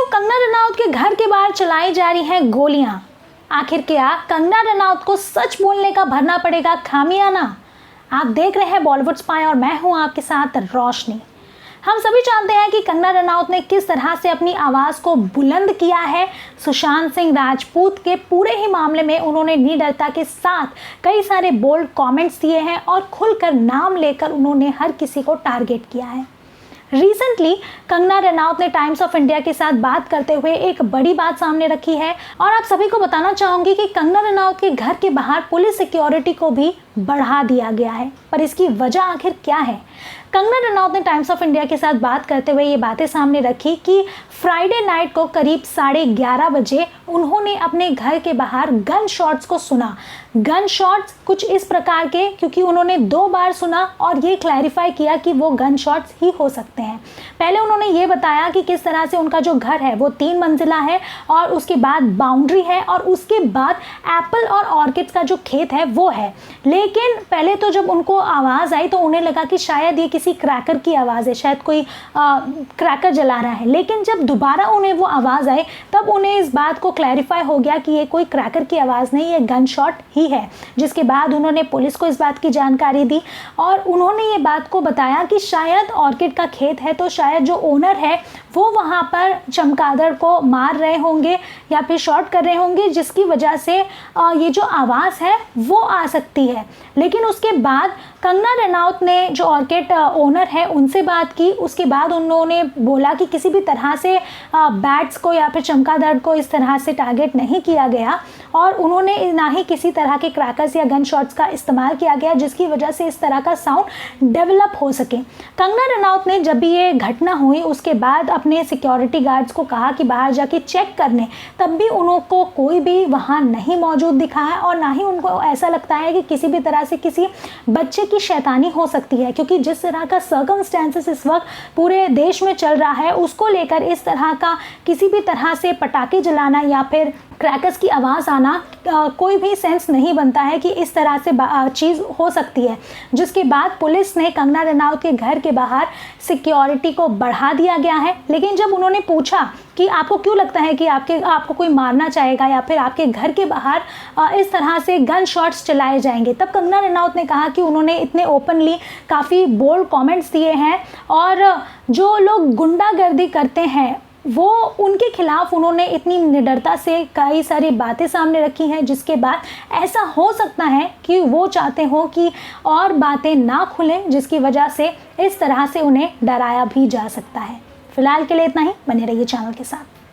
कंगना रनौत के घर के बाहर चलाई जा रही हैं गोलियां। आखिर क्या कंगना रनौत को सच बोलने का भरना पड़ेगा खामियाना? आप देख रहे हैं बॉलीवुड स्पाई और मैं हूं आपके साथ रोशनी। हम सभी जानते हैं कि कंगना रनौत ने किस तरह से अपनी आवाज़ को बुलंद किया है। सुशांत सिंह राजपूत के पूरे ही मामले में उन्होंने निडरता के साथ कई सारे बोल्ड कमेंट्स दिए हैं और खुलकर नाम लेकर उन्होंने हर किसी को टारगेट किया है। रिसेंटली कंगना रनौत ने टाइम्स ऑफ इंडिया के साथ बात करते हुए एक बड़ी बात सामने रखी है और आप सभी को बताना चाहूँगी कि कंगना रनौत के घर के बाहर पुलिस सिक्योरिटी को भी बढ़ा दिया गया है। पर इसकी वजह आखिर क्या है? कंगना रनौत ने टाइम्स ऑफ इंडिया के साथ बात करते हुए ये बातें सामने रखी कि फ्राइडे नाइट को करीब 11:30 बजे उन्होंने अपने घर के बाहर गन शॉट्स को सुना। गन शॉट्स कुछ इस प्रकार के, क्योंकि उन्होंने 2 बार सुना और ये क्लैरिफाई किया कि वो गन शॉट्स ही हो सकते हैं। पहले उन्होंने ये बताया कि किस तरह से उनका जो घर है वो 3 मंजिला है और उसके बाद बाउंड्री है और उसके बाद एप्पल और ऑर्किड्स का जो खेत है वो है। लेकिन पहले तो जब उनको आवाज़ आई तो उन्हें लगा कि शायद ये किसी क्रैकर की आवाज़ है, शायद कोई क्रैकर जला रहा है। लेकिन जब दोबारा उन्हें वो आवाज़ आई तब उन्हें इस बात को क्लैरिफाई हो गया कि ये कोई क्रैकर की आवाज़ नहीं, ये गन शॉट ही है। जिसके बाद उन्होंने पुलिस को इस बात की जानकारी दी और उन्होंने ये बात को बताया कि शायद ऑर्किड का खेत है तो शायद जो ओनर है वो वहाँ पर चमगादड़ को मार रहे होंगे या फिर शॉट कर रहे होंगे, जिसकी वजह से ये जो आवाज़ है वो आ सकती है। लेकिन उसके बाद कंगना रनौत ने जो ऑर्किड ओनर है उनसे बात की। उसके बाद उन्होंने बोला कि किसी भी तरह से बैट्स को या फिर चमगादड़ को इस तरह से टारगेट नहीं किया गया और उन्होंने ना ही किसी तरह के क्रैकर्स या गन शॉट्स का इस्तेमाल किया गया जिसकी वजह से इस तरह का साउंड डेवलप हो सके। कंगना रनौत ने जब भी ये घटना हुई उसके बाद अपने सिक्योरिटी गार्ड्स को कहा कि बाहर जाके चेक करने, तब भी उनको कोई भी वहाँ नहीं मौजूद दिखा है और ना ही उनको ऐसा लगता है कि किसी भी तरह से किसी बच्चे की शैतानी हो सकती है, क्योंकि जिस तरह का सर्कमस्टेंसेस इस वक्त पूरे देश में चल रहा है उसको लेकर इस तरह का किसी भी तरह से पटाखे जलाना या फिर क्रैकर्स की आवाज़ आना कोई भी सेंस नहीं बनता है कि इस तरह से चीज़ हो सकती है। जिसके बाद पुलिस ने कंगना रनौत के घर के बाहर सिक्योरिटी को बढ़ा दिया गया है। लेकिन जब उन्होंने पूछा कि आपको क्यों लगता है कि आपको कोई मारना चाहेगा या फिर आपके घर के बाहर इस तरह से गन शॉट्स चलाए जाएंगे, तब कंगना रनौत ने कहा कि उन्होंने इतने ओपनली काफ़ी बोल्ड कमेंट्स दिए हैं और जो लोग गुंडागर्दी करते हैं वो उनके खिलाफ उन्होंने इतनी निडरता से कई सारी बातें सामने रखी हैं, जिसके बाद ऐसा हो सकता है कि वो चाहते हो कि और बातें ना खुलें, जिसकी वजह से इस तरह से उन्हें डराया भी जा सकता है। फिलहाल के लिए इतना ही। बने रहिए चैनल के साथ।